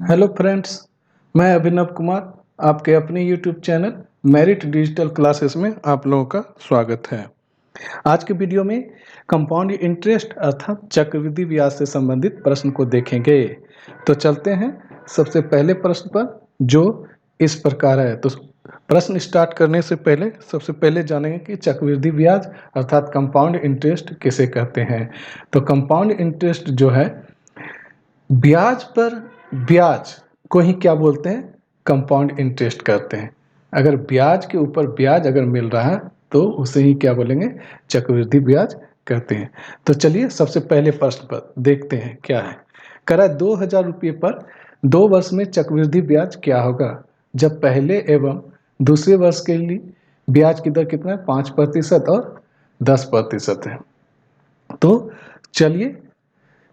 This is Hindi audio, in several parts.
हेलो फ्रेंड्स, मैं अभिनव कुमार आपके अपने YouTube channel merit digital classes में आप लोगों का स्वागत है। आज के वीडियो में कंपाउंड इंटरेस्ट अर्थात चक्रवृद्धि ब्याज से संबंधित प्रश्न को देखेंगे। तो चलते हैं सबसे पहले प्रश्न पर, जो इस प्रकार है। तो प्रश्न स्टार्ट करने से पहले सबसे पहले जानेंगे कि चक्रवृद्धि ब्याज अर्थात कंपाउंड इंटरेस्ट किसे कहते हैं। तो कंपाउंड इंटरेस्ट जो है, ब्याज पर ब्याज को ही क्या बोलते हैं, कंपाउंड इंटरेस्ट करते हैं। अगर ब्याज के ऊपर ब्याज अगर मिल रहा है तो उसे ही क्या बोलेंगे, चक्रवृद्धि ब्याज कहते हैं। तो चलिए सबसे पहले प्रश्न पर देखते हैं क्या है। करा 2000 रुपये पर 2 वर्ष में चक्रवृद्धि ब्याज क्या होगा जब पहले एवं दूसरे वर्ष के लिए ब्याज की दर कितना है, 5% और 10% है। तो चलिए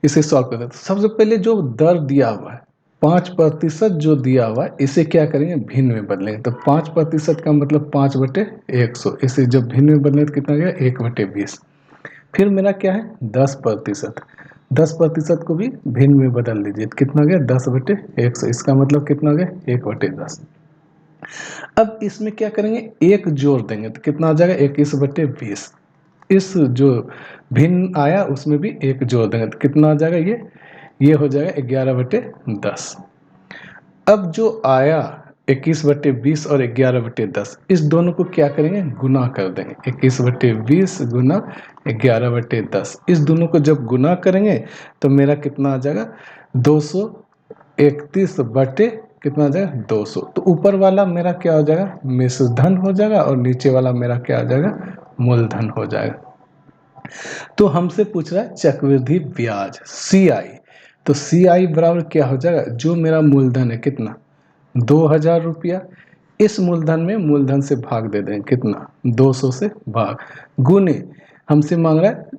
इसे सॉल्व कर देते हैं। सबसे पहले जो दर दिया हुआ है 5% जो दिया हुआ है, इसे क्या करेंगे, भिन्न में बदलेंगे। तो 5% का मतलब 5/100। इसे जब भिन्न में बदलें तो कितना गया, 1/20। फिर मेरा क्या है, 10%। 10% को भी भिन्न में बदल लीजिए तो कितना गया, 10/100। इसका मतलब कितना गया, 1/10। अब इसमें क्या करेंगे, एक जोड़ देंगे तो कितना आ जाएगा, 21/20। इस जो भिन्न आया उसमें भी एक जोड़ देंगे तो कितना आ जाएगा, ये हो जाएगा 11/10। अब जो आया 21/20 और 11/10, इस दोनों को क्या करेंगे, गुना कर देंगे। 21/20 गुना 11/10, इस दोनों को जब गुना करेंगे तो मेरा कितना आ जाएगा, 231 बटे कितना आ जाएगा, 200। तो ऊपर वाला मेरा क्या हो जाएगा, मिश्रधन हो जाएगा और नीचे वाला मेरा क्या आ जाएगा, मूलधन हो जाएगा। तो हमसे पूछ रहा है चक्रवृद्धि ब्याज CI। तो CI बराबर क्या हो जाएगा, जो मेरा मूलधन है कितना, 2000 रुपया, इस मूलधन में मूलधन से भाग दे दें, कितना, 200 से भाग, गुने हमसे मांग रहा है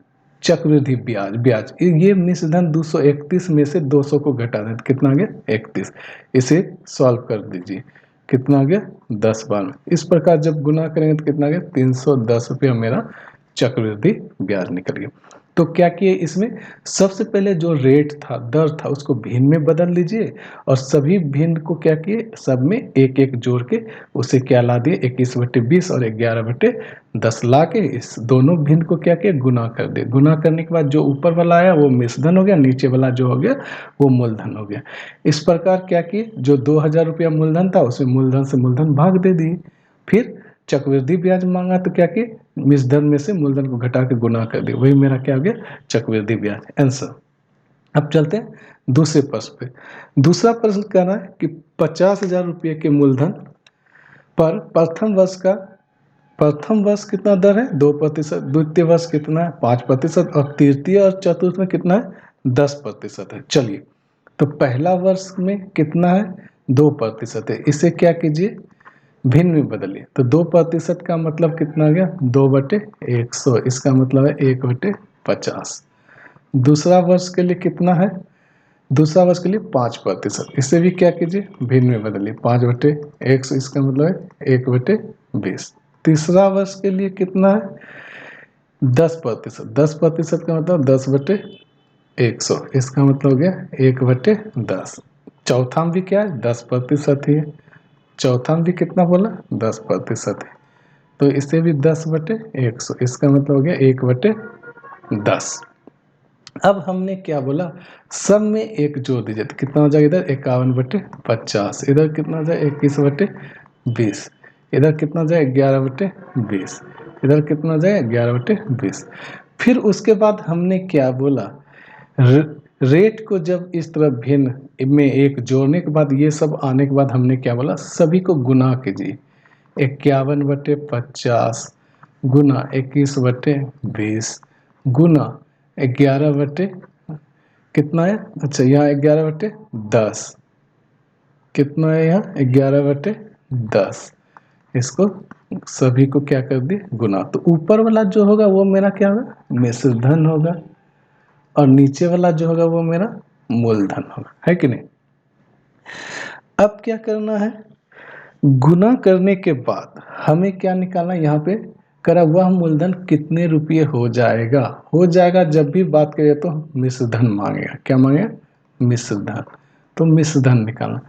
चक्रवृद्धि ब्याज। ब्याज ये मिश्रधन 231 में से 200 को घटा दें तो कितना आ गया, 31। इसे सॉल्व कर दीजिए, कितना आ गया, 10 बार में। इस प्रकार जब गुना करेंगे तो कितना आ गया, 310 रुपया मेरा चक्रवृद्धि ब्याज निकल गया। तो क्या किए, इसमें सबसे पहले जो रेट था, दर था, उसको भिन्न में बदल लीजिए और सभी भिन्न को क्या किए, सब में एक एक जोड़ के उसे क्या ला दिए, 21/20 और 11/10 ला के इस दोनों भिन्न को क्या किया, गुना कर दिए। गुना करने के बाद जो ऊपर वाला आया वो मिश्रधन हो गया, नीचे वाला जो हो गया वो मूलधन हो गया। इस प्रकार क्या किए, जो 2000 रुपया मूलधन था उसमें मूलधन से मूलधन भाग दे दिए। फिर चक्रवृद्धि ब्याज मांगा तो क्या किए, मिश्रधन में से मूलधन को घटा के गुना कर दिया, वही मेरा क्या हो गया, चक्रवृद्धि ब्याज, आंसर। अब चलते हैं दूसरे प्रश्न पे। दूसरा प्रश्न कह रहा है कि 50,000 रुपये के मूलधन पर प्रथम वर्ष कितना दर है, 2%, द्वितीय वर्ष कितना है, 5% और तृतीय और चतुर्थ में कितना है, 10% है। चलिए, तो पहला वर्ष में कितना है, 2% है। इसे क्या कीजिए, भिन्न में बदलिए। तो 2% का मतलब कितना आ गया, 2/100। इसका मतलब है 1/50। दूसरा वर्ष के लिए कितना है, दूसरा वर्ष के लिए 5%। इसे भी क्या कीजिए, भिन्न में बदलिए, 5/100। इसका मतलब है 1/20। तीसरा वर्ष के लिए कितना है, 10%। 10% का मतलब 10/100। इसका मतलब हो गया 1/10। चौथा में भी क्या है, 10% ही है। चौथा में भी कितना बोला, 10% है। तो इसे भी 10/100, इसका मतलब हो गया 1/10। अब हमने क्या बोला, सब में एक जोड़ दीजिए तो कितना हो जाएगा, इधर 51/50, इधर कितना हो जाएगा 21/20, इधर कितना हो जाएगा 11/20, इधर कितना हो जाएगा 11/20। फिर उसके बाद हमने क्या बोला, रेट को जब इस तरह भिन्न में एक जोड़ने के बाद ये सब आने के बाद हमने क्या बोला, सभी को गुना कीजिए। 51/50 गुना 21/20 गुना 11 कितना है, अच्छा यहाँ 11/10, कितना है यहाँ 11/10। इसको सभी को क्या कर दिए, गुना। तो ऊपर वाला जो होगा वो मेरा क्या होगा, मिश्रधन होगा और नीचे वाला जो होगा वो मेरा मूलधन होगा, है कि नहीं। अब क्या करना है, गुना करने के बाद हमें क्या निकालना है, यहाँ पे करा वह मूलधन कितने रुपये हो जाएगा जब भी बात करें तो मिश्रधन मांगेगा, क्या मांगेगा, मिश्रधन। तो मिश्रधन निकालना।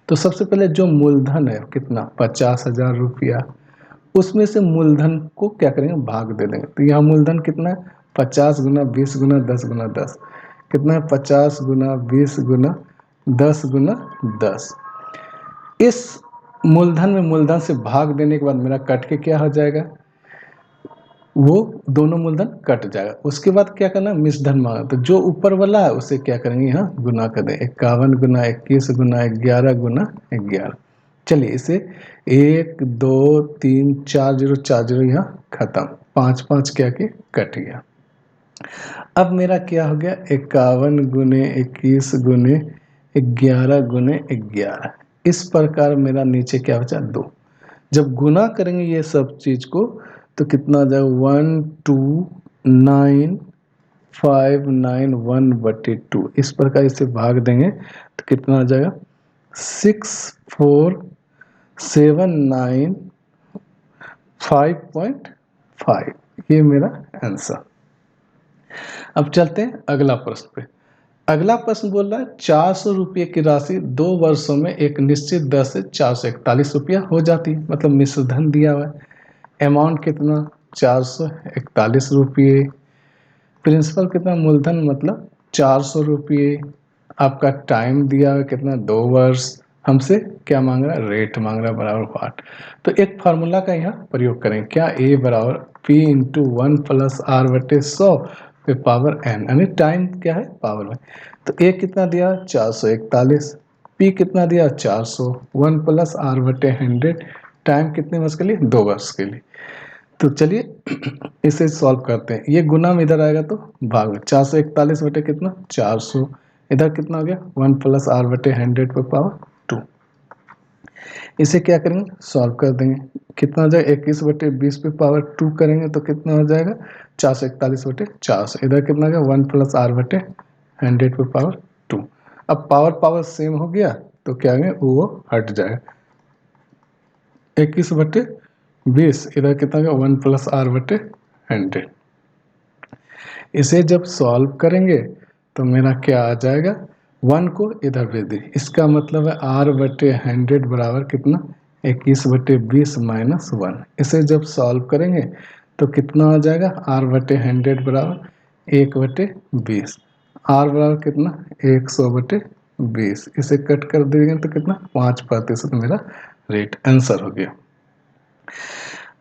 तो सबसे पहले जो मूलधन है कितना 50,000 रुपया, उसमें से मूलधन को क्या करेंगे भाग दे देंगे। तो यहाँ मूलधन कितना है 50 गुना 20 गुना 10 गुना 10, कितना है 50 गुना 20 गुना 10 गुना 10। इस मूलधन में मूलधन से भाग देने के बाद मेरा कट के क्या हो जाएगा, वो दोनों मूलधन कट जाएगा। उसके बाद क्या करना मिश्रधन मांगा, तो जो ऊपर वाला है उसे क्या करेंगे यहाँ गुना कर दें, 51 गुना 21 गुना 11 गुना 11। चलिए इसे 1 2 3 4 0 4 0 यहाँ खत्म, 5 5 क्या के कट गया। अब मेरा क्या हो गया 51 गुने 21 गुने 11 गुने 11। इस प्रकार मेरा नीचे क्या बचा 2। जब गुना करेंगे ये सब चीज को तो कितना आ जाएगा 129,591/2। इस प्रकार इसे भाग देंगे तो कितना आ जाएगा 64,795.5। ये मेरा आंसर। अब चलते हैं अगला प्रश्न पे। अगला प्रश्न बोल रहा है 400 रुपये की राशि 2 वर्षों में एक निश्चित दर से 441 रुपया हो जाती है। मतलब मिश्रधन दिया हुआ है, अमाउंट कितना 441 रुपये, प्रिंसिपल कितना मूलधन मतलब 400 रुपये, आपका टाइम दिया हुआ कितना 2 वर्ष, हमसे क्या मांग रहा है रेट मांग रहा है बराबर वाट। तो एक फार्मूला का यहाँ प्रयोग करें, क्या ए बराबर P इंटू 1 प्लस आर बटे 100 पे पावर n, यानी टाइम क्या है पावर में। तो ए कितना दिया 441, P कितना दिया 400, 1 प्लस आर बटे 100, टाइम कितने वर्ष के लिए 2 वर्ष के लिए। तो चलिए इसे सॉल्व करते हैं। ये गुना में इधर आएगा तो भाग में 441 बटे कितना 400, इधर कितना हो गया 1 प्लस आर बटे 100 पर पावर 2। इसे क्या करेंगे सॉल्व कर देंगे, कितना हो जाएगा 21 बटे 20 पे पावर 2 करेंगे तो कितना हो जाएगा 441 बटे 400, इधर कितना हो गया 1 प्लस आर बटे 100 पे पावर 2। अब पावर पावर सेम हो गया तो क्या करेंगे वो हट जाएगा, 21 बटे 20 इधर कितना होगा 1 प्लस आर बटे 100। इसे जब सॉल्व करेंगे तो मेरा क्या आ जाएगा 1 को इधर भेज दी, इसका मतलब है आर बटे 100 बराबर कितना 21 बटे 20 माइनस 1। इसे जब सॉल्व करेंगे तो कितना आ जाएगा आर बटे 100 बराबर 1 बटे 20, आर बराबर कितना 100 बटे 20। इसे कट कर देंगे तो कितना 5% मेरा रेट आंसर हो गया।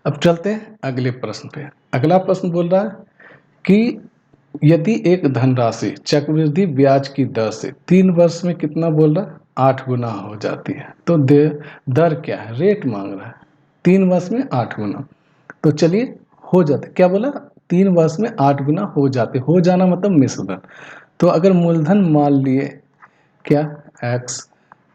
अब चलते हैं अगले प्रश्न पे। अगला प्रश्न बोल रहा है कि यदि एक धनराशि चक्रवृद्धि ब्याज की दर से 3 वर्ष में कितना बोल रहा है 8 गुना हो जाती है, तो दर क्या है रेट मांग रहा है 3 वर्ष में 8 गुना। तो चलिए हो जाते, क्या बोला 3 वर्ष में 8 गुना हो जाते, हो जाना मतलब मिश्रधन। तो अगर मूलधन मान लिए क्या x,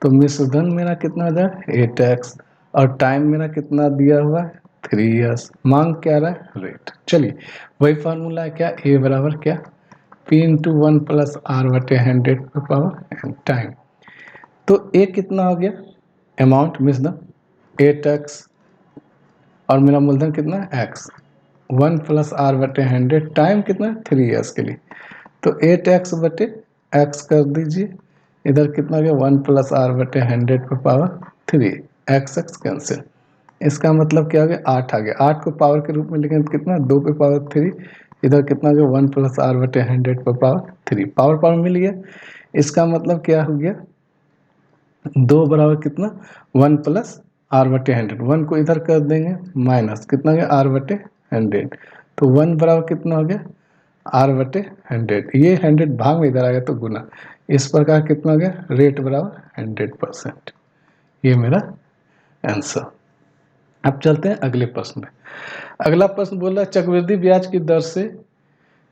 तो मिश्रधन मेरा कितना आ जाए 8x, और टाइम मेरा कितना दिया हुआ है 3 इयर्स, मांग क्या रहा है रेट। चलिए वही फार्मूला है क्या ए बराबर क्या P इंटू 1 प्लस आर बटे 100 पे पावर एन टाइम। तो ए कितना हो गया अमाउंट मिश्रधन 8x और मेरा मूलधन कितना है x, 1 प्लस आर बटे 100, टाइम कितना है 3 इयर्स के लिए। तो 8x बटे x कर दीजिए, इधर कितना हो गया 1 प्लस आर बटे 100 पर पावर 3, x कैंसिल। इसका मतलब क्या हो गया 8 आ गया, 8 को पावर के रूप में लिखेंगे तो कितना 2 पे पावर 3, इधर कितना हो गया 1 प्लस आर बटे 100 पर पावर 3, पावर पावर मिल गया। इसका मतलब क्या हो गया 2 बराबर कितना 1 प्लस आर बटे 100, 1 को इधर कर देंगे माइनस कितना हो गया आर बटे 100, तो 1 बराबर कितना हो गया आर बटे 100, ये 100 भाग में इधर आ गया तो गुना। इस प्रकार कितना हो गया रेट बराबर 100%। ये मेरा आंसर। अब चलते हैं अगले प्रश्न में। अगला प्रश्न बोल रहा है चक्रवृद्धि ब्याज की दर से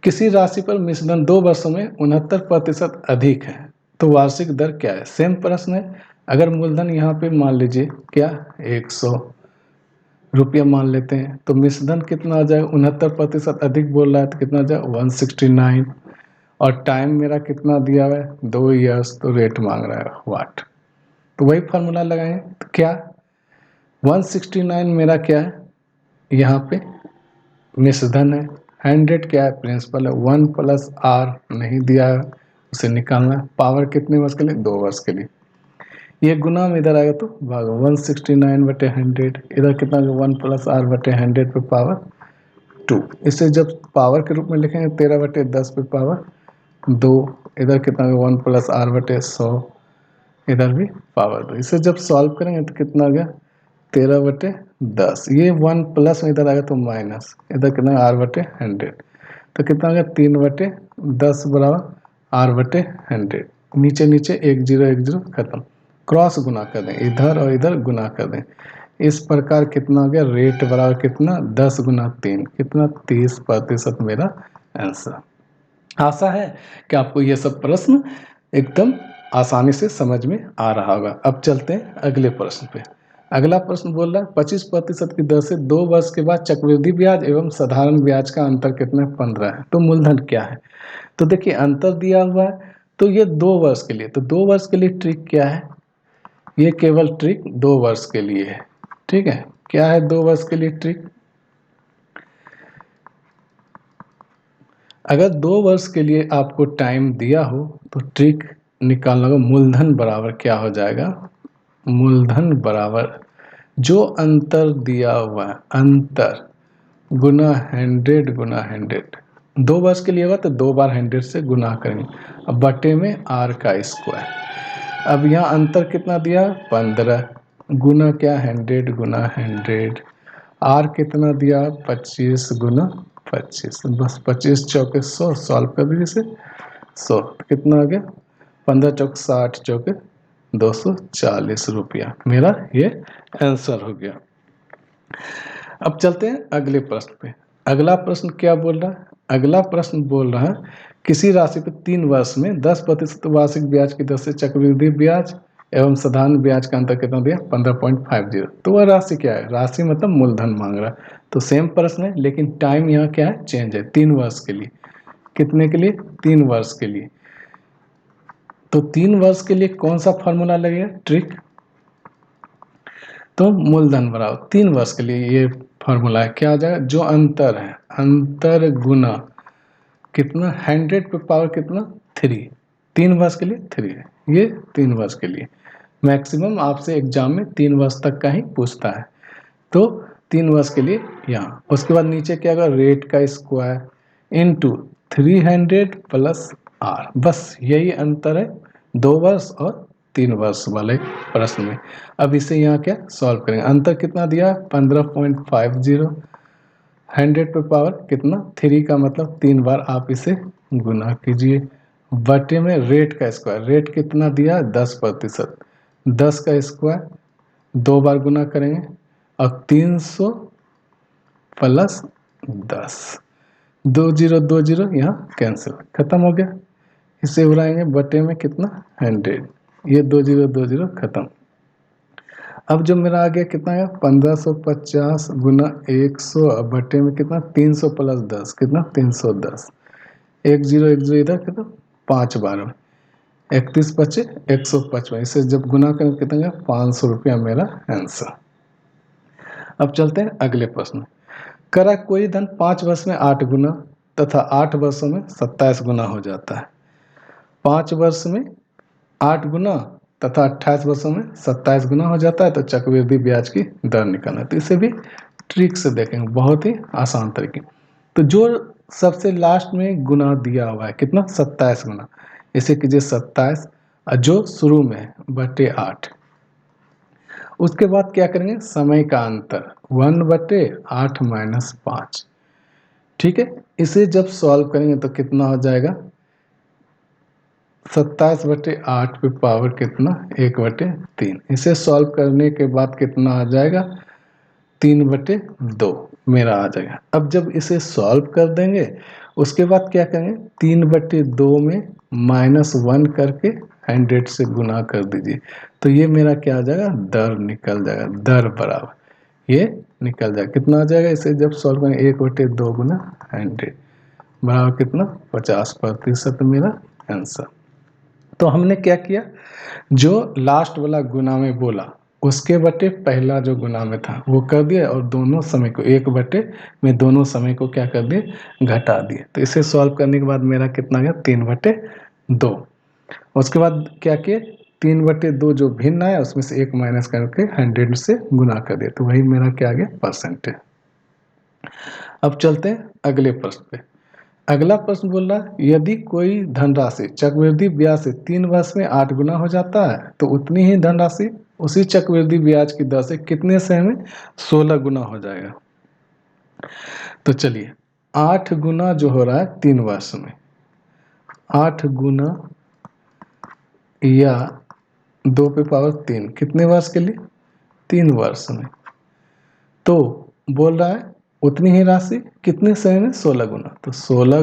किसी राशि पर मिश्रधन 2 वर्षों में 69% अधिक है, तो वार्षिक दर क्या है। सेम प्रश्न है। अगर मूलधन यहाँ पे मान लीजिए क्या 100 रुपया मान लेते हैं, तो मिश्रधन कितना आ जाएगा 69% अधिक बोल रहा है तो कितना आ जाएगा 169, और टाइम मेरा कितना दिया हुआ है 2 इयर्स, तो रेट मांग रहा है वाट। तो वही फार्मूला लगाएं तो क्या 169 मेरा क्या है यहाँ पे मिश्रधन है, 100 क्या है प्रिंसिपल है, 1 प्लस आर नहीं दिया है उसे निकालना है। पावर कितने वर्ष के लिए? 2 वर्ष के लिए। ये गुना में इधर आएगा तो भाग 169/100, इधर कितना 1 + r/100 पे पावर 2। इसे जब पावर के रूप में लिखेंगे 13/10 पे पावर 2, इधर कितना 1 + r/100, इधर भी पावर 2। इसे जब सॉल्व करेंगे तो कितना आ गया 13/10। ये 1 प्लस में इधर आएगा तो माइनस, इधर कितना r/100, तो कितना आ गया 3/10 बराबर r/100। नीचे नीचे 1 0 1 0 खत्म, क्रॉस गुना कर दें, इधर और इधर गुना कर दें। इस प्रकार कितना हो गया रेट बराबर कितना 10 × 3 कितना 30% मेरा आंसर। आशा है कि आपको ये सब प्रश्न एकदम आसानी से समझ में आ रहा होगा। अब चलते हैं अगले प्रश्न पे। अगला प्रश्न बोल रहा है 25% की दर से 2 वर्ष के बाद चक्रवृद्धि ब्याज एवं साधारण ब्याज का अंतर कितना 15 है। तो मूलधन क्या है? तो देखिए अंतर दिया हुआ है, तो ये 2 वर्ष के लिए, तो 2 वर्ष के लिए ट्रिक क्या है? ये केवल ट्रिक 2 वर्ष के लिए है। ठीक है, क्या है 2 वर्ष के लिए ट्रिक? अगर 2 वर्ष के लिए आपको टाइम दिया हो तो ट्रिक निकालना होगा मूलधन बराबर क्या हो जाएगा, मूलधन बराबर जो अंतर दिया हुआ है अंतर गुना 100 गुना 100। 2 वर्ष के लिए होगा तो 2 बार 100 से गुना करेंगे, अब बटे में r का स्क्वायर। अब यहाँ अंतर कितना दिया 15 गुना क्या 100 गुना 100, r कितना दिया 25 गुना 25, बस 25 चौके 100, सॉल्व कर दीजिए इसे 100 कितना आ गया 15 चौक 60 चौके 240 रुपया, मेरा ये आंसर हो गया। अब चलते हैं अगले प्रश्न पे। अगला प्रश्न क्या बोल रहा है? अगला प्रश्न बोल रहा है किसी राशि पर 3 वर्ष में 10% वार्षिक ब्याज की दर से चक्रवृद्धि ब्याज एवं साधारण ब्याज का अंतर कितना दिया 15.50। तो वह राशि क्या है? राशि मतलब मूलधन मांग रहा है। तो सेम प्रश्न है लेकिन टाइम यहाँ क्या है चेंज है 3 वर्ष के लिए। कितने के लिए? 3 वर्ष के लिए। तो 3 वर्ष के लिए कौन सा फॉर्मूला लगेगा ट्रिक? तो मूलधन बराबर 3 वर्ष के लिए ये फॉर्मूला है, क्या आ जाएगा जो अंतर है अंतर गुना कितना 100 पे पावर कितना 3, 3 वर्ष के लिए 3 है, ये 3 वर्ष के लिए। मैक्सिमम आपसे एग्जाम में 3 वर्ष तक का ही पूछता है, तो 3 वर्ष के लिए यहाँ। उसके बाद नीचे क्या होगा रेट का स्क्वायर इंटू 300 + r, बस यही अंतर है 2 वर्ष और 3 वर्ष वाले प्रश्न में। अब इसे यहाँ क्या सॉल्व करेंगे, अंतर कितना दिया 15.50, 100 पे पावर कितना 3 का मतलब 3 बार आप इसे गुना कीजिए, बटे में रेट का स्क्वायर, रेट कितना दिया 10%, 10 का स्क्वायर 2 बार गुना करेंगे और 300 + 10, 2 0 2 0 यहाँ कैंसिल खत्म हो गया। इसे उड़ाएंगे बटे में कितना 100, ये 2 0 2 0 खत्म। अब जो मेरा आ गया कितना है 1550 गुना 100 बटे में कितना 300 + 10 कितना 310, 1 0 1 0 इधर कितना 5 बार 31 बचे 155, इसे जब गुना करें कितना 500 रुपया मेरा आंसर। अब चलते हैं अगले प्रश्न। करा कोई धन 5 वर्ष में 8 गुना तथा 8 वर्षों में 27 गुना हो जाता है। 5 वर्ष में 8 गुना तथा 28 वर्षों में 27 गुना हो जाता है, तो चक्रवृद्धि ब्याज की दर निकालना है। तो इसे भी ट्रिक से देखेंगे, बहुत ही आसान तरीके। तो जो सबसे लास्ट में गुना दिया हुआ है कितना 27 गुना, इसे कीजिए 27 और जो शुरू में है बटे 8। उसके बाद क्या करेंगे समय का अंतर 1/8 - 5। ठीक है, इसे जब सॉल्व करेंगे तो कितना हो जाएगा 27/8 पे पावर कितना 1/3। इसे सॉल्व करने के बाद कितना आ जाएगा 3/2 मेरा आ जाएगा। अब जब इसे सॉल्व कर देंगे उसके बाद क्या करेंगे 3/2 में -1 करके 100 से गुना कर दीजिए, तो ये मेरा क्या आ जाएगा दर निकल जाएगा, दर बराबर ये निकल जाएगा। कितना आ जाएगा इसे जब सॉल्व करेंगे 1/2 गुना 100 बराबर कितना 50% मेरा आंसर। तो हमने क्या किया जो लास्ट वाला गुना में बोला उसके बटे पहला जो गुना में था वो कर दिया और दोनों समय को 1 बटे में दोनों समय को क्या कर दिए घटा दिए। तो इसे सॉल्व करने के बाद मेरा कितना गया 3/2 2। उसके बाद क्या किए, 3/2 जो भिन्न आया उसमें से 1 माइनस करके 100 से गुना कर दिया, तो वही मेरा क्या आ गया, परसेंट है। अब चलते हैं अगले प्रश्न पे। अगला प्रश्न बोल रहा है यदि कोई धनराशि चक्रवृद्धि ब्याज से 3 वर्ष में 8 गुना हो जाता है तो उतनी ही धनराशि उसी चक्रवृद्धि ब्याज की दर से कितने समय में 16 गुना हो जाएगा। तो चलिए 8 गुना जो हो रहा है 3 वर्ष में, 8 गुना या 2 पे पावर 3 कितने वर्ष के लिए, 3 वर्ष में, तो बोल रहा है उतनी ही राशि कितने समय में, 16 गुना। तो 16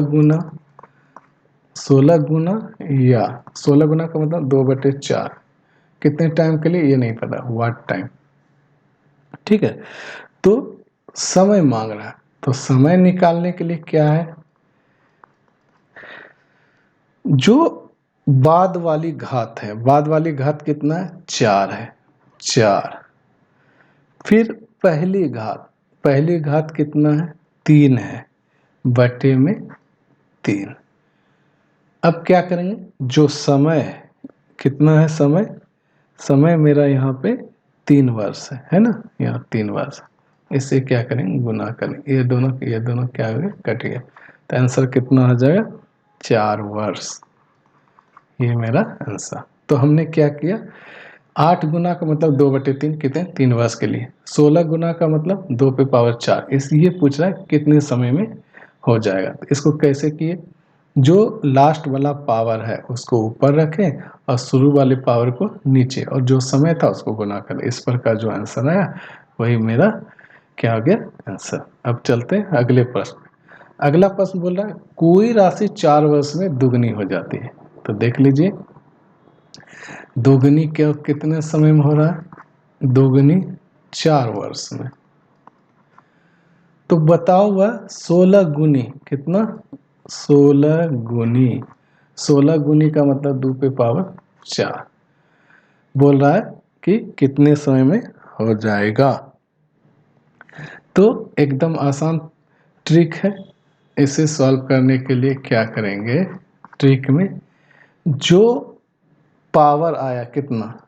गुना या 16 गुना का मतलब 2/4 कितने टाइम के लिए ये नहीं पता, व्हाट टाइम, ठीक है। तो समय मांग रहा है, तो समय निकालने के लिए क्या है, जो बाद वाली घात है, बाद वाली घात कितना है, 4 है, 4। फिर पहली घात कितना है, 3 है, बटे में 3। अब क्या करेंगे, जो समय कितना है, समय मेरा यहाँ पे 3 वर्ष है ना, यहाँ 3 वर्ष, इससे क्या करेंगे, गुना करेंगे, ये दोनों क्या हो गए, कट गए, तो आंसर कितना हो जाएगा, 4 वर्ष, ये मेरा आंसर। तो हमने क्या किया, 8 गुना का मतलब 2/3 कितने, 3 वर्ष के लिए, 16 गुना का मतलब 2 पे पावर 4, इसलिए पूछ रहा है कितने समय में हो जाएगा। तो इसको कैसे किए, जो लास्ट वाला पावर है उसको ऊपर रखें और शुरू वाले पावर को नीचे, और जो समय था उसको गुना करें, इस प्रकार जो आंसर आया वही मेरा क्या हो गया, आंसर। अब चलते हैं अगले प्रश्न। अगला प्रश्न बोल रहा है कोई राशि 4 वर्ष में दुगनी हो जाती है। तो देख लीजिए दोगुनी क्या कितने समय में हो रहा है, दोगुनी 4 वर्ष में। तो बताओ वह 16 गुनी कितना, 16 गुनी का मतलब 2 पे पावर 4 बोल रहा है कि कितने समय में हो जाएगा। तो एकदम आसान ट्रिक है, इसे सॉल्व करने के लिए क्या करेंगे, ट्रिक में जो पावर आया कितना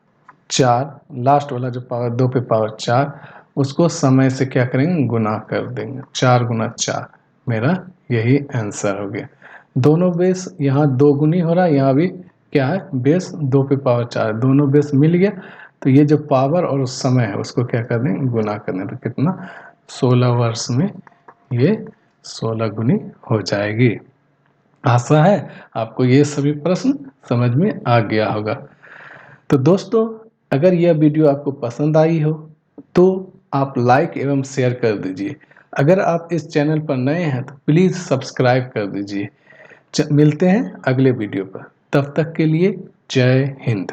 4, लास्ट वाला जो पावर 2 पे पावर 4, उसको समय से क्या करेंगे, गुना कर देंगे, 4 गुना 4, मेरा यही आंसर हो गया। दोनों बेस यहाँ 2 गुनी हो रहा है, यहाँ भी क्या है, बेस 2 पे पावर 4, दोनों बेस मिल गया, तो ये जो पावर और उस समय है उसको क्या कर देंगे, गुना कर दें, तो कितना 16 वर्ष में ये 16 गुनी हो जाएगी। आशा है आपको ये सभी प्रश्न समझ में आ गया होगा। तो दोस्तों अगर यह वीडियो आपको पसंद आई हो तो आप लाइक एवं शेयर कर दीजिए। अगर आप इस चैनल पर नए हैं तो प्लीज़ सब्सक्राइब कर दीजिए। मिलते हैं अगले वीडियो पर, तब तक के लिए जय हिंद।